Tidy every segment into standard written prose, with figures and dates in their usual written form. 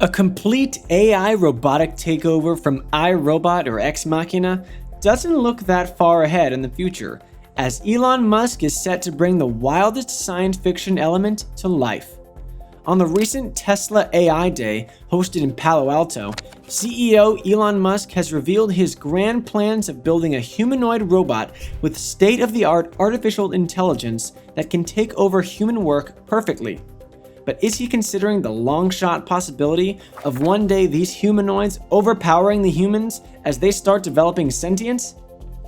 A complete AI robotic takeover from iRobot or Ex Machina doesn't look that far ahead in the future, as Elon Musk is set to bring the wildest science fiction element to life. On the recent Tesla AI Day hosted in Palo Alto, CEO Elon Musk has revealed his grand plans of building a humanoid robot with state-of-the-art artificial intelligence that can take over human work perfectly. But is he considering the long-shot possibility of one day these humanoids overpowering the humans as they start developing sentience?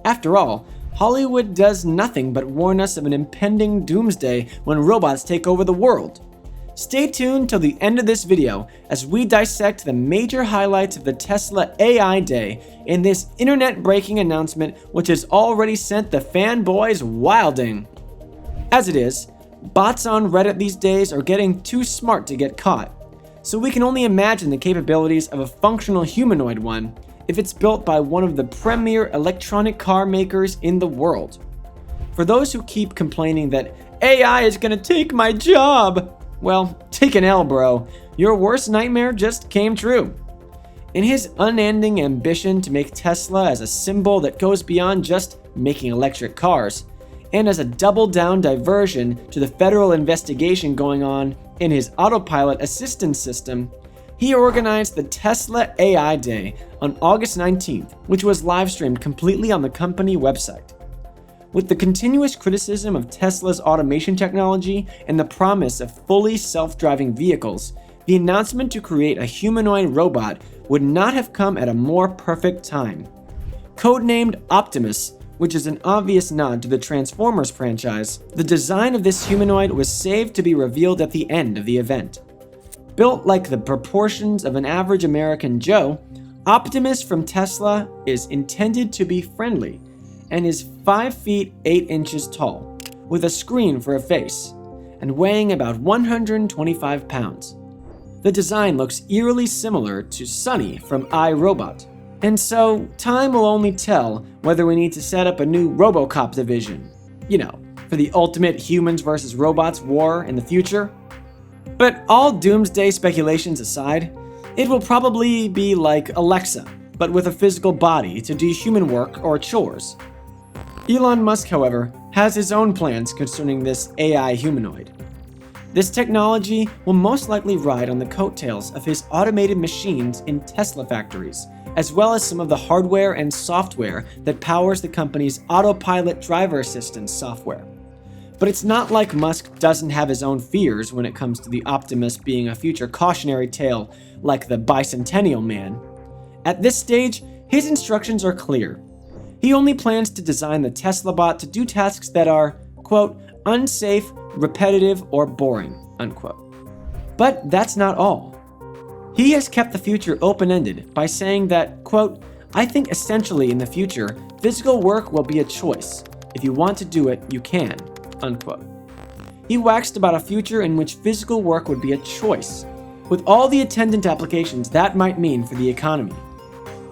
After all, Hollywood does nothing but warn us of an impending doomsday when robots take over the world. Stay tuned till the end of this video as we dissect the major highlights of the Tesla AI Day in this internet-breaking announcement which has already sent the fanboys wilding. As it is, bots on Reddit these days are getting too smart to get caught, so we can only imagine the capabilities of a functional humanoid one if it's built by one of the premier electronic car makers in the world. For those who keep complaining that AI is gonna take my job, well, take an L, bro. Your worst nightmare just came true. In his unending ambition to make Tesla as a symbol that goes beyond just making electric cars, and as a double-down diversion to the federal investigation going on in his autopilot assistance system, he organized the Tesla AI Day on August 19th, which was live-streamed completely on the company website. With the continuous criticism of Tesla's automation technology and the promise of fully self-driving vehicles, the announcement to create a humanoid robot would not have come at a more perfect time. Codenamed Optimus, which is an obvious nod to the Transformers franchise, the design of this humanoid was saved to be revealed at the end of the event. Built like the proportions of an average American Joe, Optimus from Tesla is intended to be friendly and is 5 feet 8 inches tall, with a screen for a face, and weighing about 125 pounds. The design looks eerily similar to Sunny from iRobot. And so, time will only tell whether we need to set up a new RoboCop division, for the ultimate humans versus robots war in the future. But all doomsday speculations aside, it will probably be like Alexa, but with a physical body to do human work or chores. Elon Musk, however, has his own plans concerning this AI humanoid. This technology will most likely ride on the coattails of his automated machines in Tesla factories, as well as some of the hardware and software that powers the company's autopilot driver assistance software. But it's not like Musk doesn't have his own fears when it comes to the Optimus being a future cautionary tale like the Bicentennial Man. At this stage, his instructions are clear. He only plans to design the Tesla bot to do tasks that are, quote, unsafe, repetitive, or boring, unquote. But that's not all. He has kept the future open-ended by saying that, quote, I think essentially in the future, physical work will be a choice. If you want to do it, you can, unquote. He waxed about a future in which physical work would be a choice, with all the attendant applications that might mean for the economy.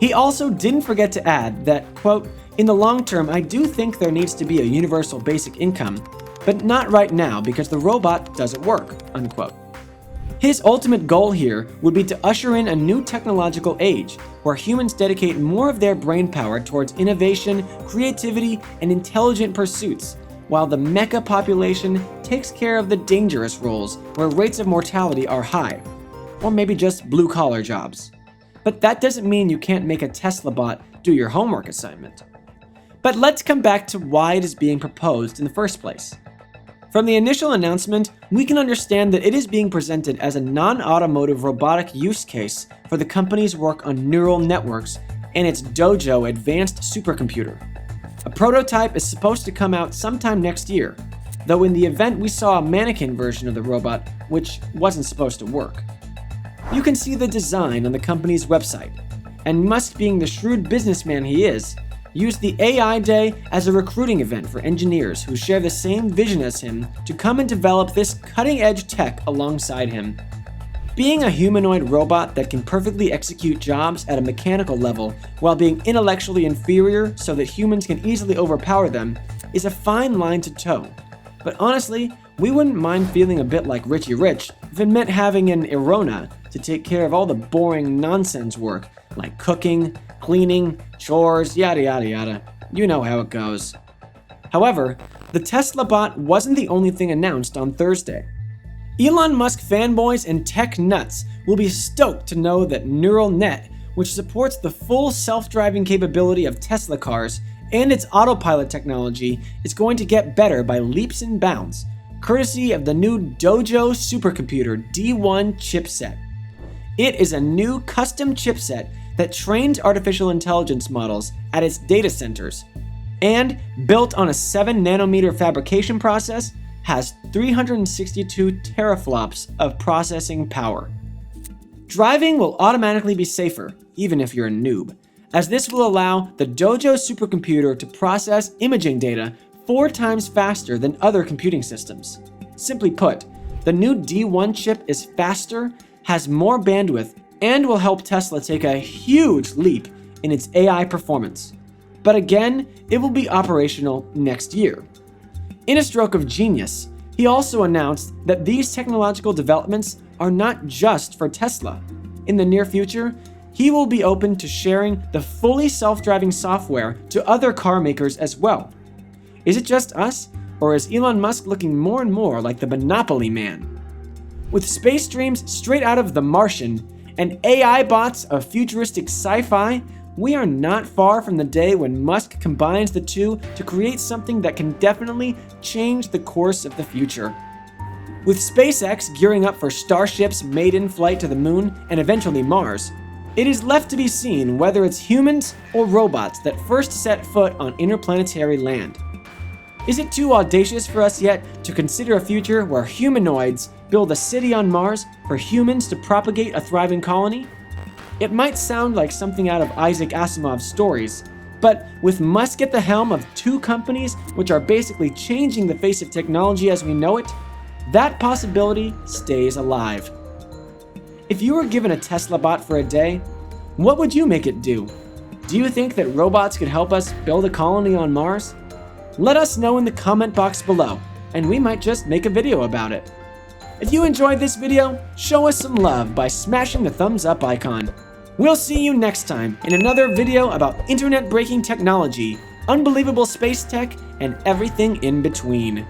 He also didn't forget to add that, quote, in the long term, I do think there needs to be a universal basic income, but not right now because the robot doesn't work, unquote. His ultimate goal here would be to usher in a new technological age where humans dedicate more of their brainpower towards innovation, creativity, and intelligent pursuits, while the mecha population takes care of the dangerous roles where rates of mortality are high, or maybe just blue-collar jobs. But that doesn't mean you can't make a Tesla bot do your homework assignment. But let's come back to why it is being proposed in the first place. From the initial announcement, we can understand that it is being presented as a non-automotive robotic use case for the company's work on neural networks and its Dojo advanced supercomputer. A prototype is supposed to come out sometime next year, though in the event we saw a mannequin version of the robot, which wasn't supposed to work. You can see the design on the company's website, and Musk, being the shrewd businessman he is, used the AI Day as a recruiting event for engineers who share the same vision as him to come and develop this cutting-edge tech alongside him. Being a humanoid robot that can perfectly execute jobs at a mechanical level while being intellectually inferior so that humans can easily overpower them is a fine line to toe. But honestly, we wouldn't mind feeling a bit like Richie Rich if it meant having an Irona, to take care of all the boring nonsense work like cooking, cleaning, chores, yada yada yada. You know how it goes. However, the Tesla bot wasn't the only thing announced on Thursday. Elon Musk fanboys and tech nuts will be stoked to know that Neuralnet, which supports the full self-driving capability of Tesla cars and its autopilot technology, is going to get better by leaps and bounds, courtesy of the new Dojo supercomputer D1 chipset. It is a new custom chipset that trains artificial intelligence models at its data centers, and built on a 7-nanometer fabrication process, has 362 teraflops of processing power. Driving will automatically be safer, even if you're a noob, as this will allow the Dojo supercomputer to process imaging data 4 times faster than other computing systems. Simply put, the new D1 chip is faster, has more bandwidth, and will help Tesla take a huge leap in its AI performance. But again, it will be operational next year. In a stroke of genius, he also announced that these technological developments are not just for Tesla. In the near future, he will be open to sharing the fully self-driving software to other car makers as well. Is it just us, or is Elon Musk looking more and more like the Monopoly Man? With space dreams straight out of The Martian and AI bots of futuristic sci-fi, we are not far from the day when Musk combines the two to create something that can definitely change the course of the future. With SpaceX gearing up for Starship's maiden flight to the moon and eventually Mars, it is left to be seen whether it's humans or robots that first set foot on interplanetary land. Is it too audacious for us yet to consider a future where humanoids build a city on Mars for humans to propagate a thriving colony? It might sound like something out of Isaac Asimov's stories, but with Musk at the helm of 2 companies which are basically changing the face of technology as we know it, that possibility stays alive. If you were given a Tesla bot for a day, what would you make it do? Do you think that robots could help us build a colony on Mars? Let us know in the comment box below, and we might just make a video about it. If you enjoyed this video, show us some love by smashing the thumbs up icon. We'll see you next time in another video about internet-breaking technology, unbelievable space tech, and everything in between.